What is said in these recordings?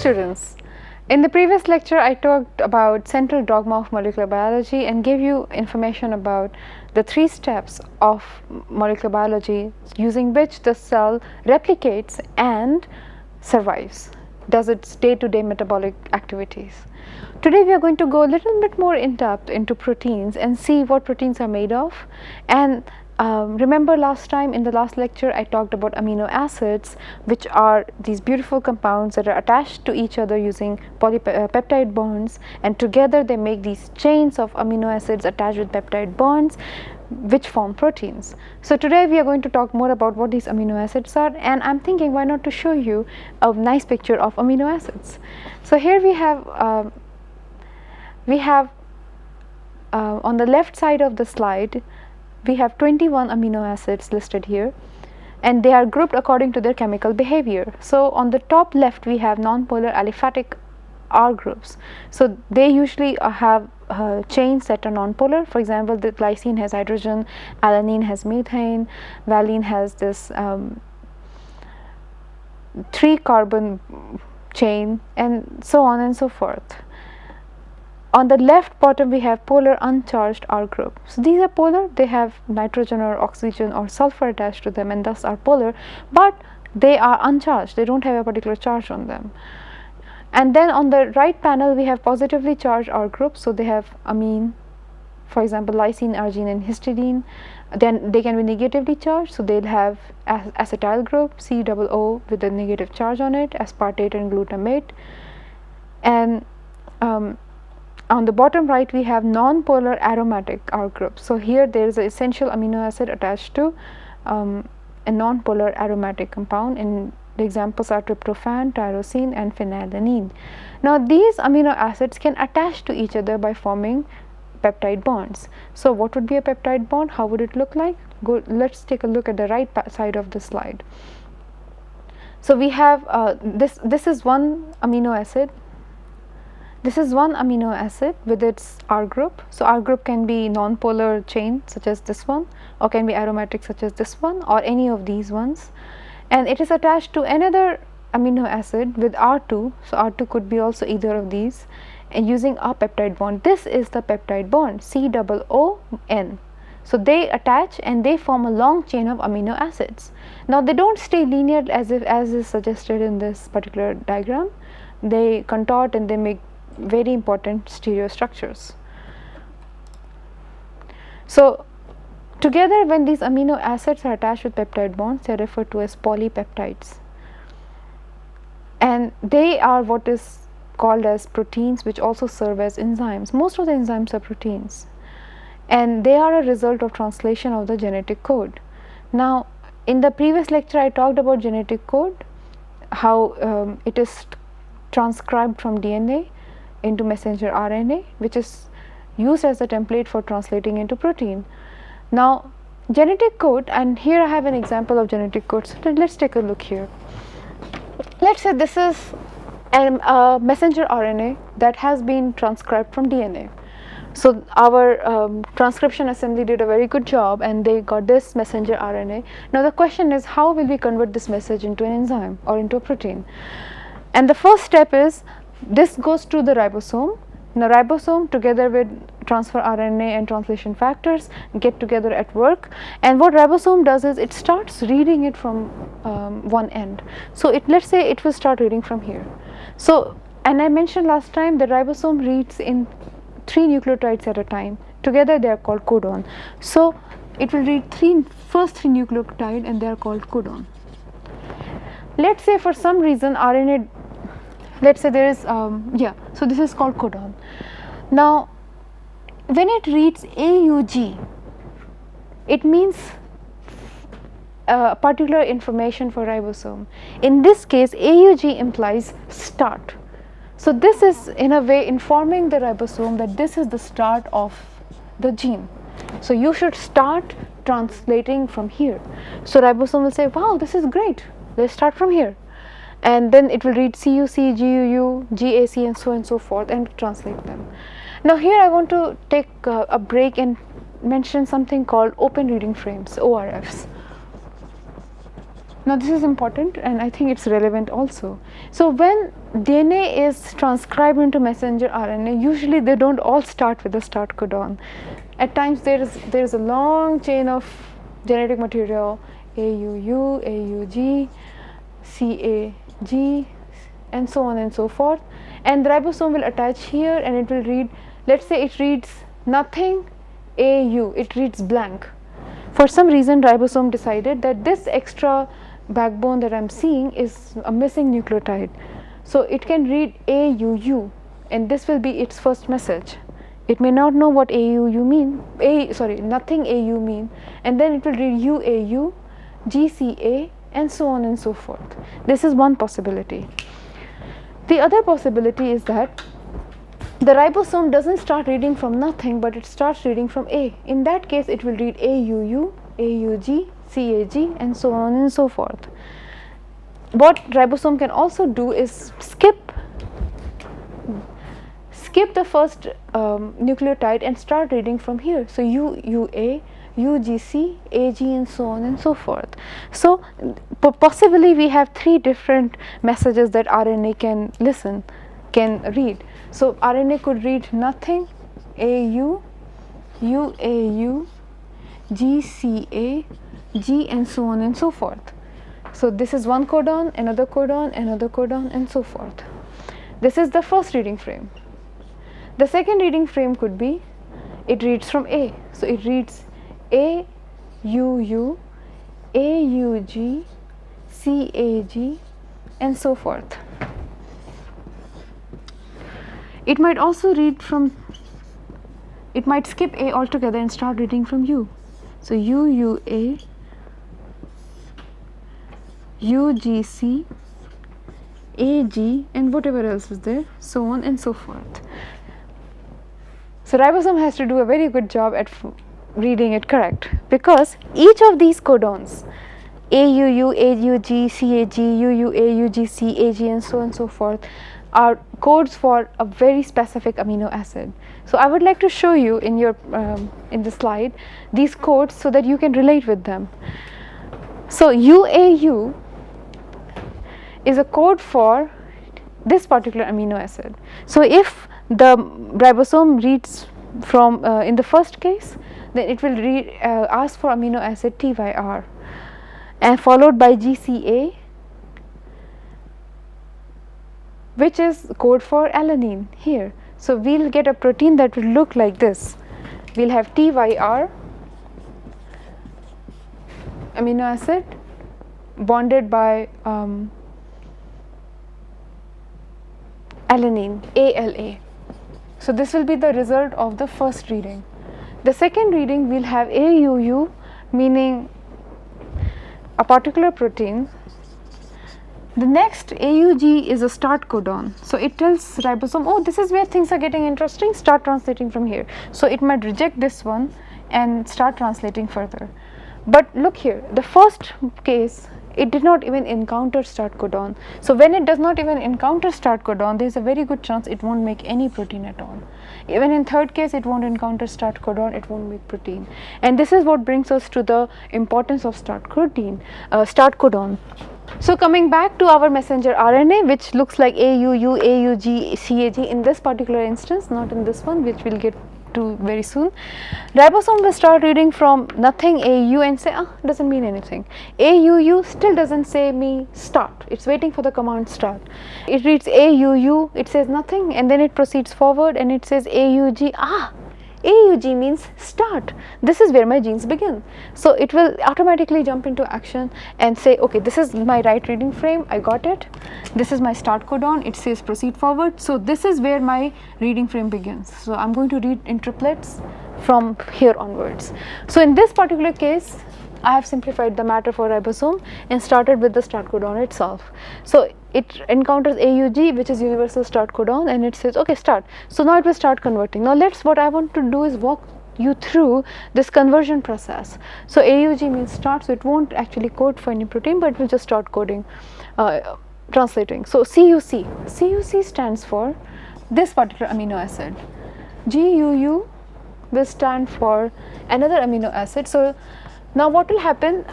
students, in the previous lecture I talked about central dogma of molecular biology and gave you information about the 3 steps of molecular biology using which the cell replicates and survives, does its day-to-day metabolic activities. Today we are going to go a little bit more in depth into proteins and see what proteins are made of. And remember last time in the last lecture I talked about amino acids, which are these beautiful compounds that are attached to each other using peptide bonds, and together they make these chains of amino acids attached with peptide bonds which form proteins. So today we are going to talk more about what these amino acids are, and I'm thinking why not to show you a nice picture of amino acids. So here we have on the left side of the slide we have 21 amino acids listed here, and they are grouped according to their chemical behavior. So on the top left we have nonpolar aliphatic R groups. So they usually have chains that are nonpolar. For example, the glycine has hydrogen, alanine has methane, valine has this 3 carbon chain, and so on and so forth. On the left bottom we have polar uncharged R group. So these are polar, they have nitrogen or oxygen or sulfur attached to them and thus are polar, but they are uncharged, they don't have a particular charge on them. And then on the right panel we have positively charged R groups, so they have amine, for example lysine, arginine and histidine. Then they can be negatively charged, so they'll have acetyl group, COO with a negative charge on it, aspartate and glutamate. And on the bottom right we have non-polar aromatic R group. So here there is an essential amino acid attached to a non-polar aromatic compound, and the examples are tryptophan, tyrosine and phenylalanine. Now these amino acids can attach to each other by forming peptide bonds. So what would be a peptide bond? How would it look like? Let's take a look at the right side of the slide. So we have this is one amino acid. This is one amino acid with its R group. So R group can be non-polar chain such as this one, or can be aromatic such as this one, or any of these ones, and it is attached to another amino acid with R2. So R2 could be also either of these, and using a peptide bond. This is the peptide bond, COON. So they attach and they form a long chain of amino acids. Now they don't stay linear as is suggested in this particular diagram. They contort and they make very important stereo structures. So together when these amino acids are attached with peptide bonds, they are referred to as polypeptides, and they are what is called as proteins, which also serve as enzymes. Most of the enzymes are proteins, and they are a result of translation of the genetic code. Now in the previous lecture I talked about genetic code, how it is transcribed from DNA into messenger RNA, which is used as a template for translating into protein. Now genetic code, and here I have an example of genetic code. So let's take a look here. Let's say this is a messenger RNA that has been transcribed from DNA. So our transcription assembly did a very good job and they got this messenger RNA. Now the question is, how will we convert this message into an enzyme or into a protein? And the first step is, this goes to the ribosome. Now ribosome together with transfer RNA and translation factors get together at work, and what ribosome does is it starts reading it from one end. So let's say it will start reading from here. So, and I mentioned last time that ribosome reads in 3 nucleotides at a time. Together they are called codon. So it will read first three nucleotide and they are called codon. Let's say for some reason RNA, let's say there is so this is called codon. Now when it reads AUG, it means particular information for ribosome. In this case AUG implies start. So this is in a way informing the ribosome that this is the start of the gene. So you should start translating from here. So ribosome will say, wow, this is great, let's start from here. And then it will read CUC, GUU, GAC and so forth and translate them. Now here I want to take a break and mention something called open reading frames, ORFs. Now this is important, and I think it's relevant also. So when DNA is transcribed into messenger RNA, usually they don't all start with the start codon. At times there is a long chain of genetic material, AUU, AUG, CAG, and so on and so forth, and the ribosome will attach here, and it will read, let's say it reads nothing AU, it reads blank. For some reason ribosome decided that this extra backbone that I'm seeing is a missing nucleotide, so it can read AUU, and this will be its first message. It may not know what AUU mean, nothing AU mean, and then it will read UAU, GCA, and so on and so forth. This is one possibility. The other possibility is that the ribosome doesn't start reading from nothing, but it starts reading from A. In that case, it will read AUU, AUG, CAG, and so on and so forth. What ribosome can also do is skip the first nucleotide and start reading from here. So UUA, UGC, AG, and so on and so forth. So possibly we have three different messages that RNA can read. So RNA could read nothing, AU, UAU, GCA, G, and so on and so forth. So this is one codon, another codon, another codon, and so forth. This is the first reading frame. The second reading frame could be, it reads from A. So it reads AUU, AUG, CAG, and so forth. It might also read from, it might skip A altogether and start reading from U. So UUA, UGC, AG, and whatever else is there, so on and so forth. So ribosome has to do a very good job at reading it correct, because each of these codons, AUU, AUG, CAG, UUA, UGC, AG, and so on and so forth, are codes for a very specific amino acid. So I would like to show you in your in the slide these codes so that you can relate with them. So UAU is a code for this particular amino acid. So if the ribosome reads from in the first case, then it will read ask for amino acid TYR, and followed by GCA, which is code for alanine here. So we'll get a protein that will look like this. We'll have TYR amino acid bonded by alanine, ALA. So this will be the result of the first reading. The second reading, we'll have AUU, meaning a particular protein. The next AUG is a start codon. So it tells ribosome, oh, this is where things are getting interesting, start translating from here. So it might reject this one and start translating further. But look here, the first case, it did not even encounter start codon. So when it does not even encounter start codon, there is a very good chance it won't make any protein at all. Even in third case, it won't encounter start codon, it won't make protein. And this is what brings us to the importance of start codon. So coming back to our messenger RNA, which looks like AUU, AUG, CAG in this particular instance, not in this one, which we'll get to very soon. Ribosome will start reading from nothing AU and say, doesn't mean anything. AUU still doesn't say me start, it's waiting for the command start. It reads AUU, it says nothing, and then it proceeds forward and it says AUG, AUG means start, this is where my genes begin. So it will automatically jump into action and say, okay, this is my right reading frame, I got it, this is my start codon, it says proceed forward, so this is where my reading frame begins. So I'm going to read in triplets from here onwards. So in this particular case, I have simplified the matter for ribosome and started with the start codon itself. So it encounters AUG, which is universal start codon, and it says, okay, start. So now it will start converting. Now what I want to do is walk you through this conversion process. So AUG means start, so it won't actually code for any protein, but it will just start coding, translating. So CUC stands for this particular amino acid. GUU will stand for another amino acid. So now what will happen,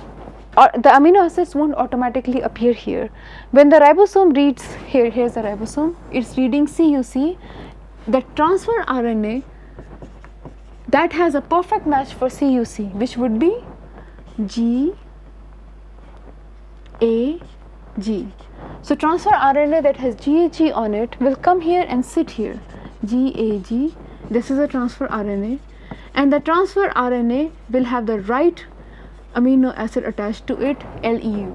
or the amino acids won't automatically appear here. When the ribosome reads here, here's the ribosome, it's reading CUC, the transfer RNA that has a perfect match for CUC, which would be GAG. So transfer RNA that has GAG on it will come here and sit here, GAG. This is a transfer RNA, and the transfer RNA will have the right amino acid attached to it, LEU.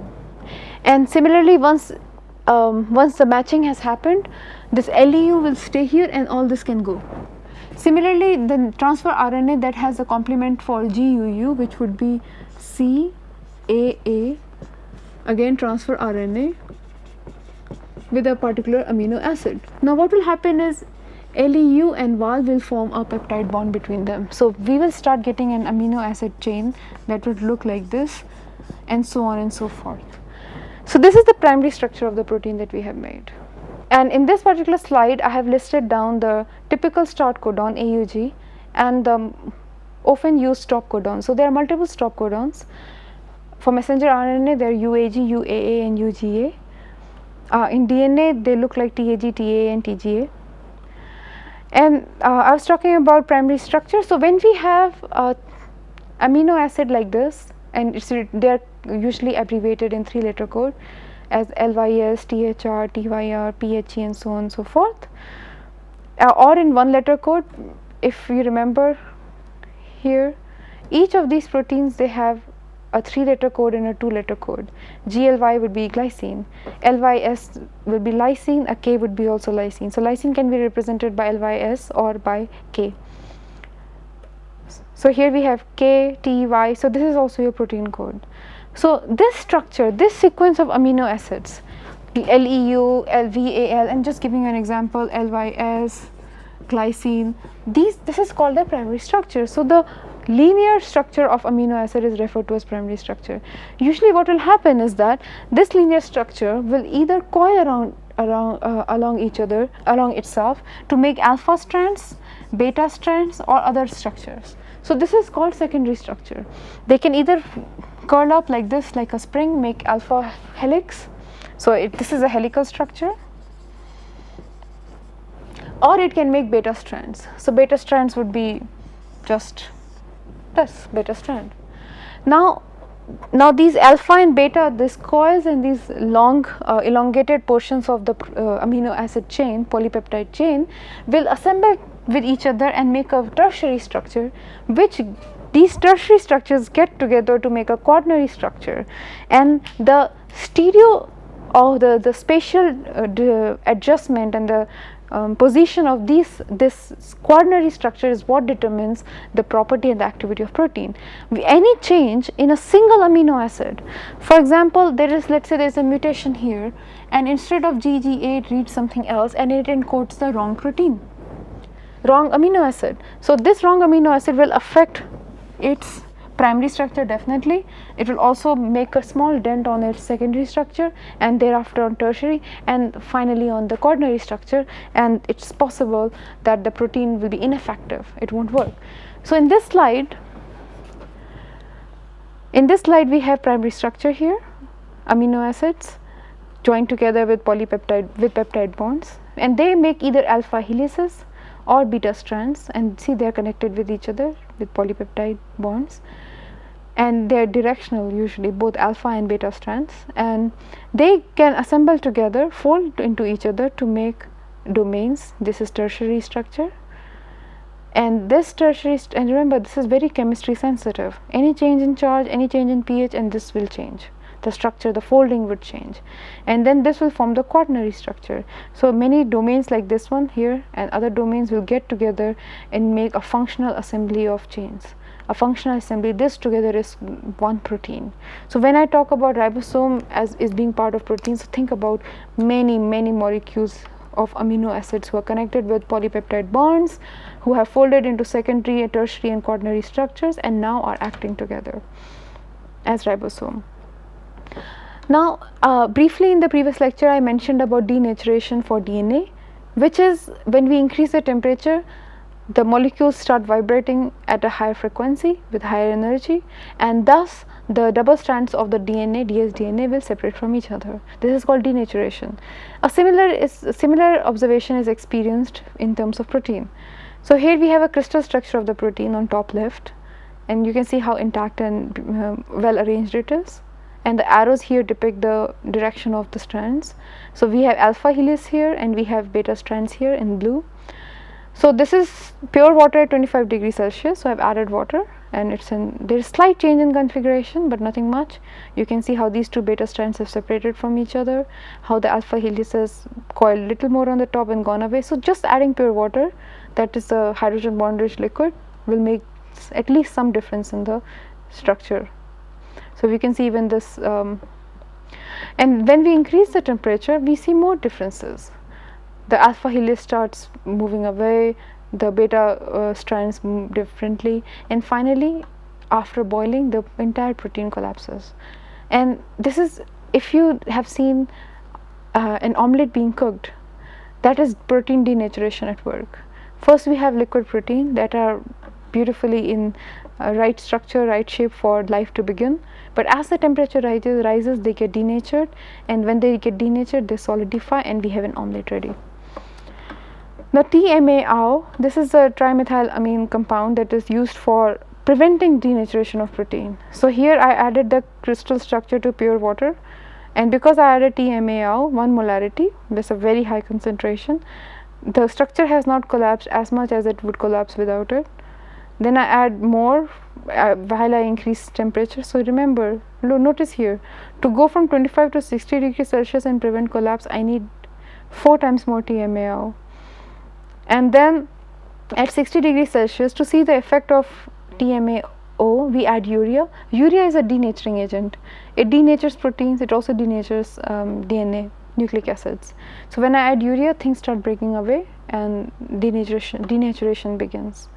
And similarly, once the matching has happened, this LEU will stay here and all this can go. Similarly, the transfer RNA that has a complement for GUU, which would be CAA, again transfer RNA with a particular amino acid. Now what will happen is LEU and VAL will form a peptide bond between them. So we will start getting an amino acid chain that would look like this, and so on and so forth. So this is the primary structure of the protein that we have made. And in this particular slide, I have listed down the typical start codon AUG and the often used stop codon. So there are multiple stop codons. For messenger RNA, there are UAG, UAA, and UGA. In DNA, they look like TAG, TA, and TGA. And I was talking about primary structure. So when we have amino acid like this, and they are usually abbreviated in 3-letter code as LYS, THR, TYR, PHE, and so on and so forth, or in 1-letter code. If you remember here, each of these proteins, they have a 3-letter code and a 2-letter code. GLY would be glycine, LYS will be lysine, a K would be also lysine. So lysine can be represented by LYS or by K. So here we have K, T, Y, so this is also your protein code. So this structure, this sequence of amino acids, the LEU, LVAL, and just giving you an example, LYS, glycine, this is called the primary structure. So the linear structure of amino acid is referred to as primary structure. Usually what will happen is that this linear structure will either coil along itself to make alpha strands, beta strands, or other structures. So this is called secondary structure. They can either curl up like this, like a spring, make alpha helix. So this is a helical structure, or it can make beta strands. So beta strands would be just this beta strand. Now these alpha and beta, these coils and these long elongated portions of the amino acid chain, polypeptide chain, will assemble with each other and make a tertiary structure, which these tertiary structures get together to make a quaternary structure. And the stereo or the spatial adjustment and the position of this quaternary structure is what determines the property and the activity of protein. Any change in a single amino acid, for example, let's say there is a mutation here, and instead of GGA it reads something else and it encodes the wrong protein, wrong amino acid. So this wrong amino acid will affect its primary structure definitely. It will also make a small dent on its secondary structure, and thereafter on tertiary, and finally on the quaternary structure, and it's possible that the protein will be ineffective, it won't work. So in this slide we have primary structure here, amino acids joined together with peptide bonds, and they make either alpha helices or beta strands, and see they are connected with each other with polypeptide bonds, and they are directional usually, both alpha and beta strands, and they can assemble together, fold into each other to make domains. This is tertiary structure, and this tertiary and remember, this is very chemistry sensitive. Any change in charge, any change in pH, and this will change the structure, the folding would change, and then this will form the quaternary structure. So many domains like this one here and other domains will get together and make a functional assembly of chains. A functional assembly, this together is one protein. So when I talk about ribosome as is being part of proteins, so think about many molecules of amino acids who are connected with polypeptide bonds, who have folded into secondary, tertiary, and quaternary structures, and now are acting together as ribosome. Now briefly in the previous lecture I mentioned about denaturation for DNA, which is when we increase the temperature, the molecules start vibrating at a higher frequency with higher energy, and thus the double strands of the DNA, dsDNA, will separate from each other. This is called denaturation. A similar observation is experienced in terms of protein. So here we have a crystal structure of the protein on top left, and you can see how intact and well arranged it is, and the arrows here depict the direction of the strands. So we have alpha helix here and we have beta strands here in blue. So this is pure water at 25 degrees Celsius. So I've added water, and there's slight change in configuration but nothing much. You can see how these two beta strands have separated from each other, how the alpha helix has coiled little more on the top and gone away. So just adding pure water, that is a hydrogen bond rich liquid, will make at least some difference in the structure. So we can see even this, and when we increase the temperature we see more differences. The alpha helix starts moving away, the beta strands move differently, and finally after boiling the entire protein collapses. And this is, if you have seen an omelette being cooked, that is protein denaturation at work. First we have liquid protein that are beautifully in right structure, right shape for life to begin, but as the temperature rises they get denatured, and when they get denatured they solidify and we have an omelette ready. Now TMAO, this is a trimethylamine compound that is used for preventing denaturation of protein. So here I added the crystal structure to pure water, and because I added TMAO 1 molarity, with a very high concentration, the structure has not collapsed as much as it would collapse without it. Then I add more while I increase temperature. So remember, notice here, to go from 25 to 60 degrees Celsius and prevent collapse I need 4 times more TMAO. And then at 60 degrees Celsius, to see the effect of TMAO, we add urea. Urea is a denaturing agent. It denatures proteins, it also denatures DNA, nucleic acids. So when I add urea, things start breaking away and denaturation begins.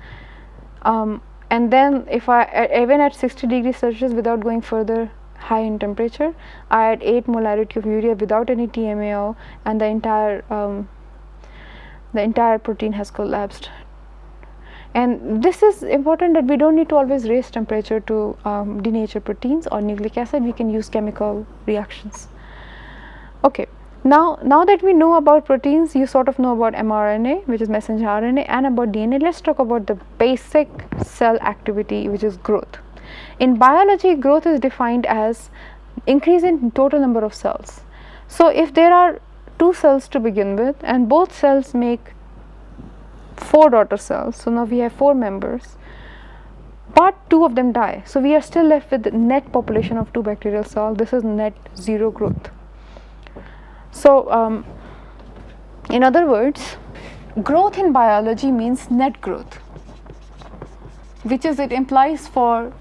And then if even at 60 degrees Celsius, without going further high in temperature, I add 8 molarity of urea without any TMAO, and the entire protein has collapsed. And this is important, that we don't need to always raise temperature to denature proteins or nucleic acid. We can use chemical reactions. Okay, now that we know about proteins, you sort of know about mRNA, which is messenger RNA, and about DNA. Let's talk about the basic cell activity, which is growth. In biology, growth is defined as increase in total number of cells. So if there are 2 cells to begin with, and both cells make 4 daughter cells, so now we have 4 members, but 2 of them die, so we are still left with the net population of 2 bacterial cells. This is net zero growth. So in other words, growth in biology means net growth, which is, it implies for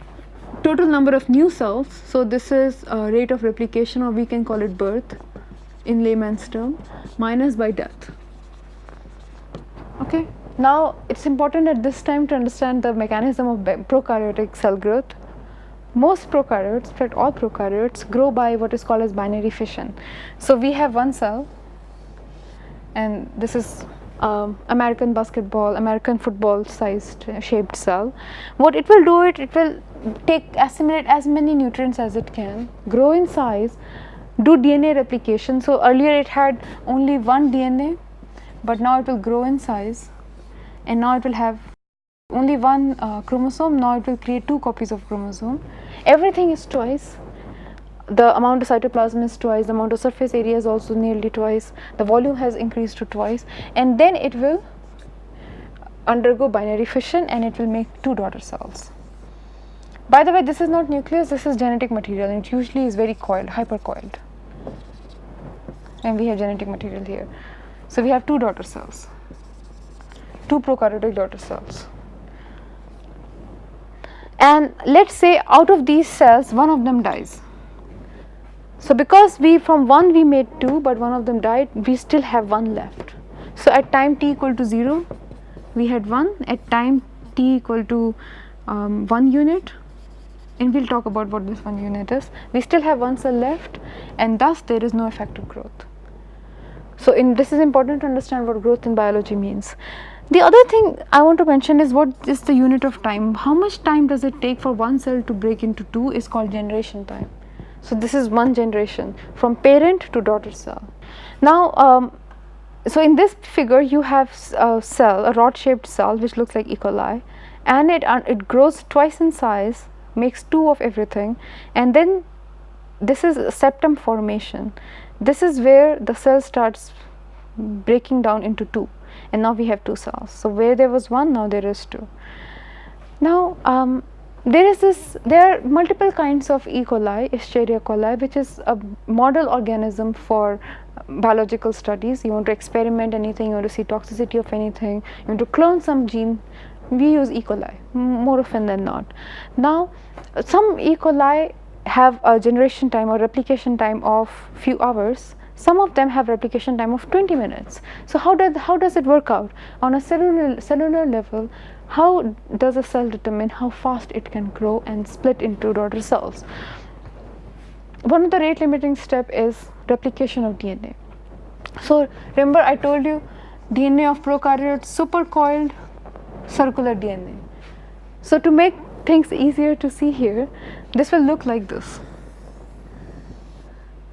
total number of new cells. So this is rate of replication, or we can call it birth in layman's term, minus by death. Okay, now it's important at this time to understand the mechanism of prokaryotic cell growth. Most prokaryotes, in fact all prokaryotes, grow by what is called as binary fission. So we have one cell, and this is American football sized shaped cell. What it will do, it will assimilate as many nutrients as it can, grow in size, do DNA replication. So earlier it had only one DNA, but now it will grow in size, and now it will have only one chromosome. Now it will create 2 copies of chromosome. Everything is twice. The amount of cytoplasm is twice, the amount of surface area is also nearly twice, the volume has increased to twice, and then it will undergo binary fission and it will make 2 daughter cells. By the way, this is not nucleus, this is genetic material, and it usually is very coiled, hypercoiled. And we have genetic material here. So we have 2 daughter cells, 2 prokaryotic daughter cells. And let's say out of these cells, one of them dies. So because from one we made 2, but one of them died, we still have 1 left. So at time t equal to 0, we had 1. At time t equal to 1 unit, and we'll talk about what this 1 unit is, we still have 1 cell left, and thus there is no effective growth. So this is important to understand what growth in biology means. The other thing I want to mention is what is the unit of time. How much time does it take for one cell to break into two is called generation time. So this is one generation from parent to daughter cell. Now, so in this figure you have a cell, a rod shaped cell which looks like E. coli, and it grows twice in size, makes two of everything, and then this is septum formation. This is where the cell starts breaking down into two, and now we have two cells. So where there was one, now there is two. Now there are multiple kinds of E. coli, Escherichia coli, which is a model organism for biological studies. You want to experiment anything, you want to see toxicity of anything, you want to clone some gene, we use E. coli more often than not. Now some E. coli have a generation time or replication time of few hours. Some of them have replication time of 20 minutes. So how does it work out on a cellular level? How does a cell determine how fast it can grow and split into daughter cells? One of the rate limiting step is replication of DNA. So remember I told you DNA of prokaryotes supercoiled circular DNA. So to make things easier to see here, this will look like this.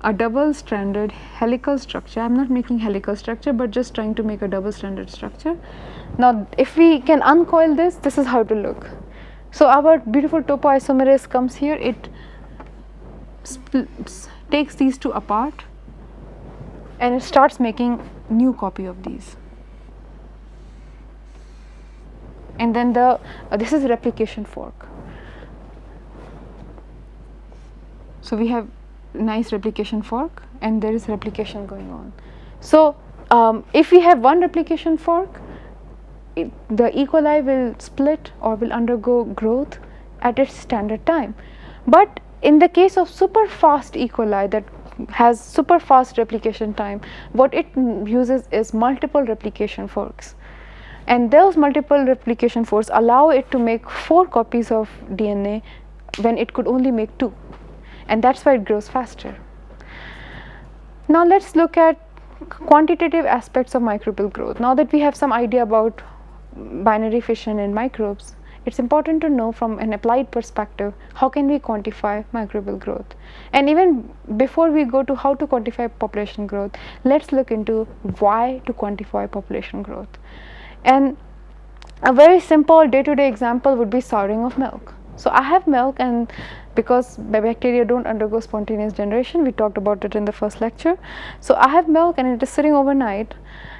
A double stranded helical structure. I am not making helical structure but just trying to make a double stranded structure. Now if we can uncoil this, this is how it will look. So our beautiful topoisomerase comes here, it takes these two apart and it starts making new copy of these. And then this is replication fork. So we have nice replication fork and there is replication going on. So if we have one replication fork, the E. coli will split or will undergo growth at its standard time. But in the case of super fast E. coli that has super fast replication time, what it uses is multiple replication forks, and those multiple replication forks allow it to make 4 copies of DNA when it could only make 2, and that's why it grows faster. Now let's look at quantitative aspects of microbial growth. Now that we have some idea about binary fission in microbes, it's important to know from an applied perspective how can we quantify microbial growth. And even before we go to how to quantify population growth, let's look into why to quantify population growth. And a very simple day-to-day example would be souring of milk. So I have milk, and because bacteria don't undergo spontaneous generation, we talked about it in the first lecture. So I have milk and it is sitting overnight,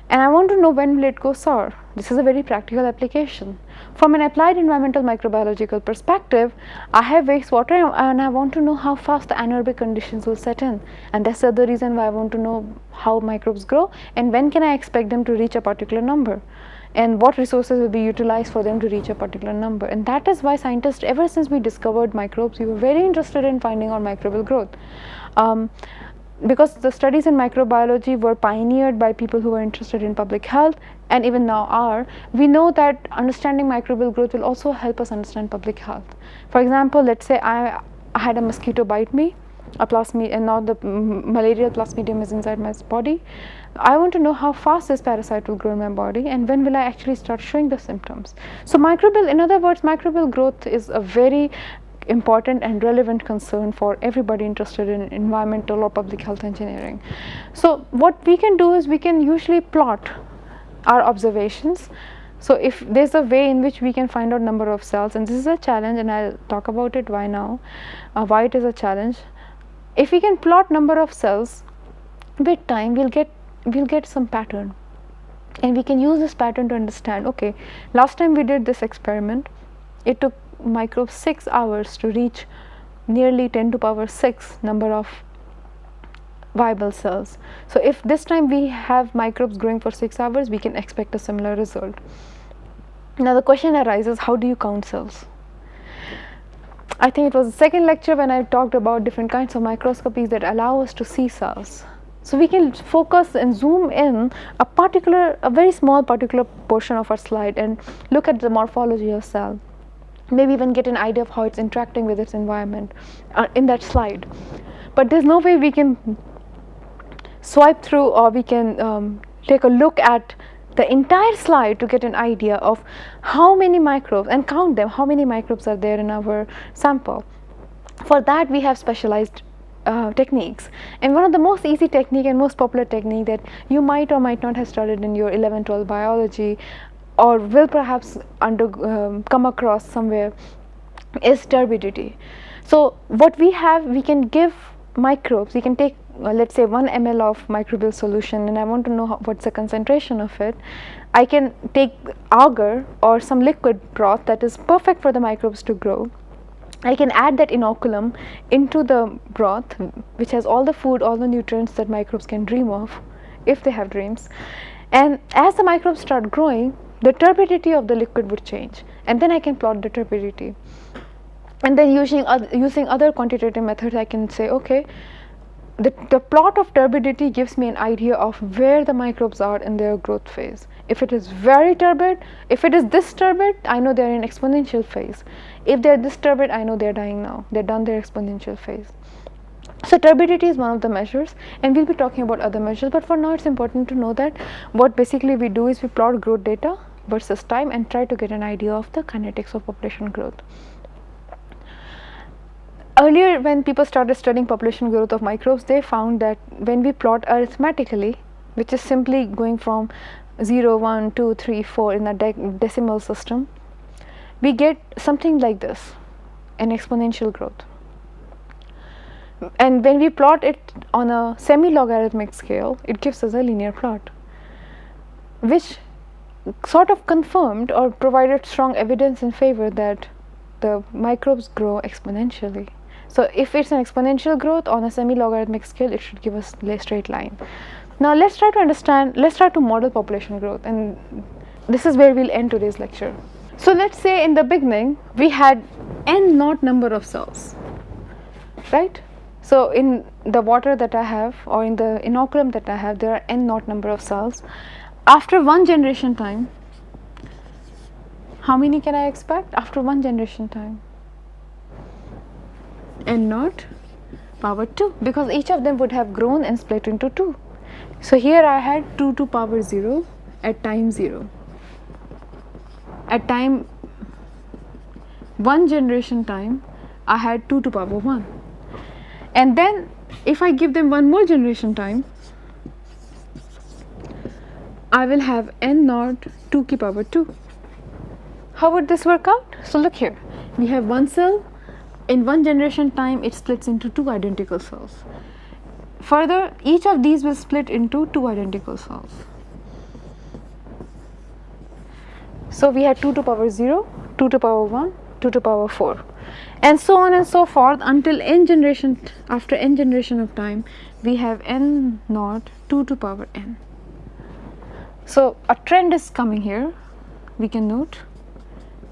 and I want to know when will it go sour. This is a very practical application. From an applied environmental microbiological perspective, I have wastewater and I want to know how fast the anaerobic conditions will set in, and that's the other reason why I want to know how microbes grow and when can I expect them to reach a particular number, and what resources will be utilized for them to reach a particular number. And that is why scientists, ever since we discovered microbes, we were very interested in finding out microbial growth. Because the studies in microbiology were pioneered by people who were interested in public health, and even now are, we know that understanding microbial growth will also help us understand public health. For example, let's say I had a mosquito bite me, and now the malarial plasmodium is inside my body. I want to know how fast this parasite will grow in my body and when will I actually start showing the symptoms. So microbial, in other words, microbial growth is a very important and relevant concern for everybody interested in environmental or public health engineering. So what we can do is we can usually plot our observations. So if there's a way in which we can find out number of cells, and this is a challenge, and I'll talk about it why it is a challenge. If we can plot number of cells with time, we'll get some pattern, and we can use this pattern to understand, okay, last time we did this experiment, it took microbes 6 hours to reach nearly 10 to power 6 number of viable cells. So if this time we have microbes growing for 6 hours, we can expect a similar result. Now the question arises, how do you count cells? I think it was the second lecture when I talked about different kinds of microscopies that allow us to see cells. So we can focus and zoom in a very small particular portion of our slide and look at the morphology of cell. Maybe even get an idea of how it's interacting with its environment in that slide. But there's no way we can swipe through, or we can take a look at the entire slide to get an idea of how many microbes, and count them, how many microbes are there in our sample. For that we have specialized techniques, and one of the most easy technique and most popular technique that you might or might not have studied in your 11-12 biology, or will perhaps come across somewhere, is turbidity. So what we have, we can give microbes, we can take let's say 1 ml of microbial solution, and I want to know what's the concentration of it. I can take agar or some liquid broth that is perfect for the microbes to grow. I can add that inoculum into the broth, which has all the food, all the nutrients that microbes can dream of, if they have dreams. And as the microbes start growing, the turbidity of the liquid would change, and then I can plot the turbidity. And then using other quantitative methods, I can say, okay, the plot of turbidity gives me an idea of where the microbes are in their growth phase. If it is very turbid, if it is this turbid, I know they are in exponential phase. If they are this turbid, I know they are dying now, they are done their exponential phase. So turbidity is one of the measures, and we'll be talking about other measures, but for now it's important to know that what basically we do is we plot growth data versus time and try to get an idea of the kinetics of population growth. Earlier, when people started studying population growth of microbes, they found that when we plot arithmetically, which is simply going from 0, 1, 2, 3, 4 in a decimal system, we get something like this, an exponential growth. And when we plot it on a semi-logarithmic scale, it gives us a linear plot, which sort of confirmed or provided strong evidence in favor that the microbes grow exponentially. So if it's an exponential growth on a semi-logarithmic scale, it should give us a straight line. Now let's try to understand, let's try to model population growth, and this is where we'll end today's lecture. So let's say in the beginning we had n naught number of cells, right? So in the water that I have, or in the inoculum that I have, there are n naught number of cells. After one generation time, how many can I expect after one generation time? N naught power 2, because each of them would have grown and split into 2. So here I had 2 to power 0 at time 0. At time 1 generation time, I had 2 to power 1. And then if I give them one more generation time, I will have n naught 2 ki power 2. How would this work out? So look here, we have one cell. In one generation time, it splits into 2 identical cells. Further, each of these will split into 2 identical cells. So we had 2 to power 0, 2 to power 1, 2 to power 4, and so on and so forth until n generation. After n generation of time, we have n naught 2 to power n. So a trend is coming here. We can note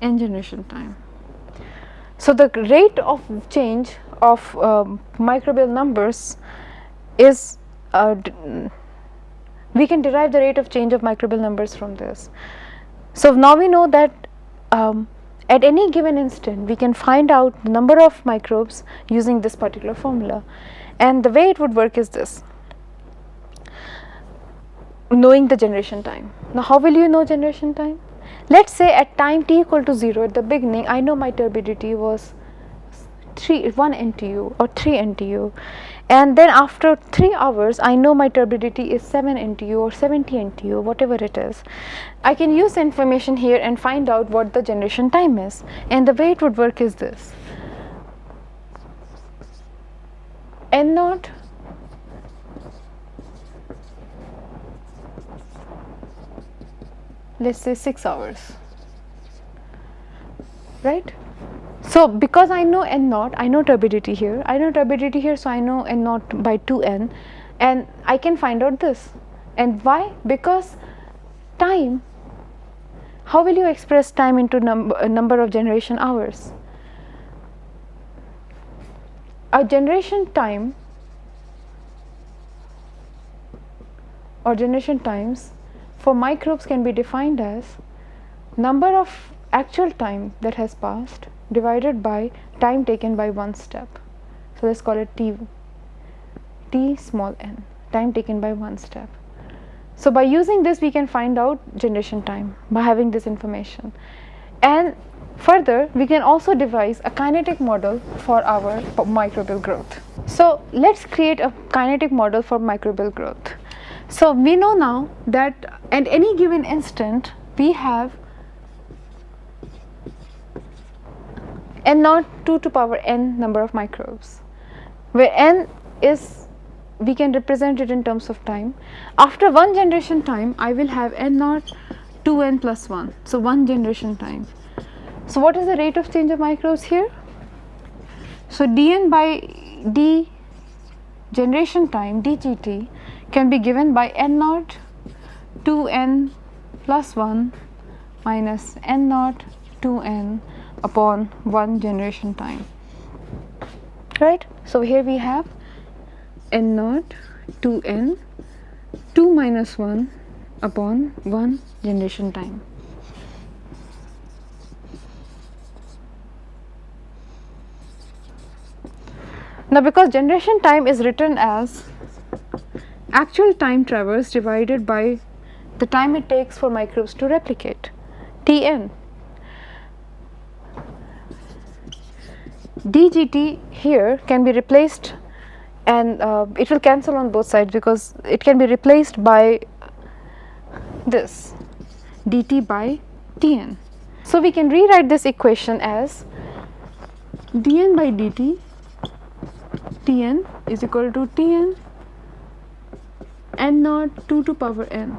n generation time. So the rate of change of microbial numbers is, we can derive the rate of change of microbial numbers from this. So now we know that at any given instant we can find out the number of microbes using this particular formula, and the way it would work is this: knowing the generation time. Now how will you know generation time? Let's say at time t equal to 0, at the beginning, I know my turbidity was 1 NTU or 3 NTU, and then after 3 hours I know my turbidity is 7 NTU or 70 NTU, whatever it is. I can use the information here and find out what the generation time is, and the way it would work is this: n naught let's say 6 hours, right? So because I know n naught, I know turbidity here, so I know n naught by 2n, and I can find out this. And why? Because time, how will you express time into number of generation hours? A generation time or generation times for microbes can be defined as number of actual time that has passed divided by time taken by one step. So let's call it t small n, time taken by one step. So by using this we can find out generation time by having this information, and further we can also devise a kinetic model for our microbial growth. So let's create a kinetic model for microbial growth. So we know now that at any given instant we have n naught 2 to power n number of microbes, where n is, we can represent it in terms of time. After one generation time I will have n naught 2n plus 1, so one generation time. So what is the rate of change of microbes here? So dn by d generation time, dgt, can be given by n naught 2n plus 1 minus n naught 2n upon 1 generation time, right? So here we have n naught 2n 2 minus 1 upon 1 generation time. Now because generation time is written as actual time traversed divided by the time it takes for microbes to replicate, Tn. dgt here can be replaced, and it will cancel on both sides because it can be replaced by this dt by Tn. So we can rewrite this equation as dn by dt Tn is equal to Tn n naught 2 to power n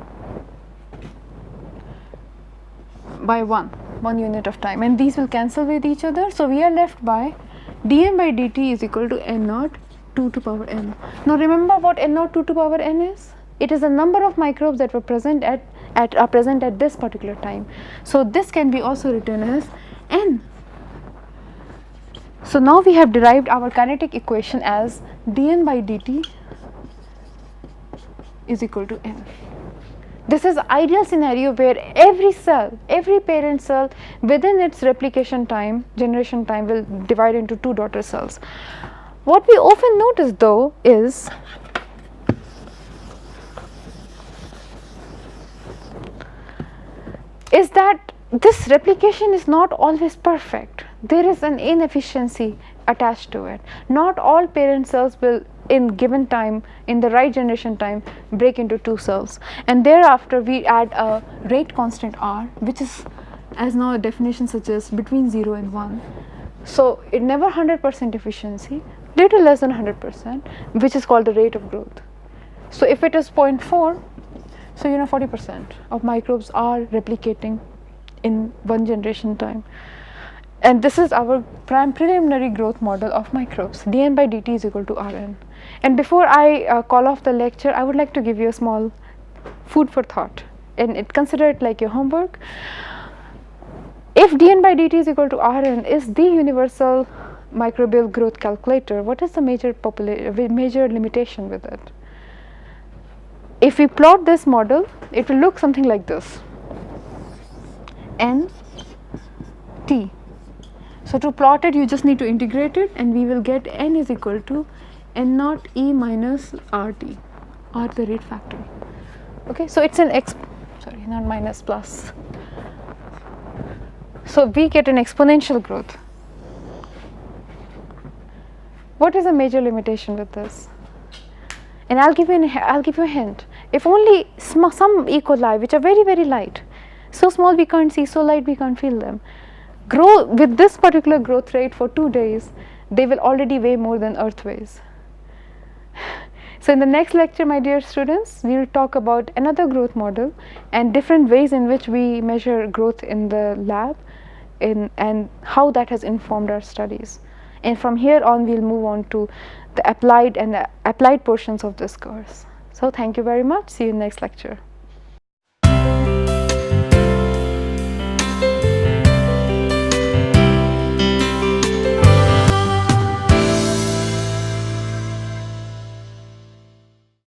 by 1 unit of time, and these will cancel with each other. So we are left by dn by dt is equal to n naught 2 to power n. Now remember what n naught 2 to power n is? It is the number of microbes that were present at this particular time. So this can be also written as n. So now we have derived our kinetic equation as dn by dt is equal to n. This is the ideal scenario where every cell, every parent cell within its replication time, generation time, will divide into 2 daughter cells. What we often notice though is that this replication is not always perfect. There is an inefficiency attached to it. Not all parent cells will in given time, in the right generation time, break into 2 cells, and thereafter we add a rate constant r, which is, as now a definition suggests, between 0 and 1. So it never 100% efficiency, little less than 100%, which is called the rate of growth. So if it is 0.4, so 40% of microbes are replicating in 1 generation time. And this is our preliminary growth model of microbes. dn by dt is equal to Rn. And before I call off the lecture, I would like to give you a small food for thought, and consider it like your homework. If dn by dt is equal to Rn is the universal microbial growth calculator, what is the major limitation with it? If we plot this model, it will look something like this: n t. So to plot it, you just need to integrate it, and we will get n is equal to n naught e minus rt, r the rate factor. Okay, so it's an not minus, plus. So we get an exponential growth. What is the major limitation with this? And I'll give you a hint. If only some E. coli, which are very, very light, so small we can't see, so light we can't feel them, grow with this particular growth rate for 2 days, they will already weigh more than Earth weighs. So in the next lecture, my dear students, we will talk about another growth model and different ways in which we measure growth in the lab, and how that has informed our studies. And from here on, we'll move on to the applied portions of this course. So thank you very much. See you in the next lecture.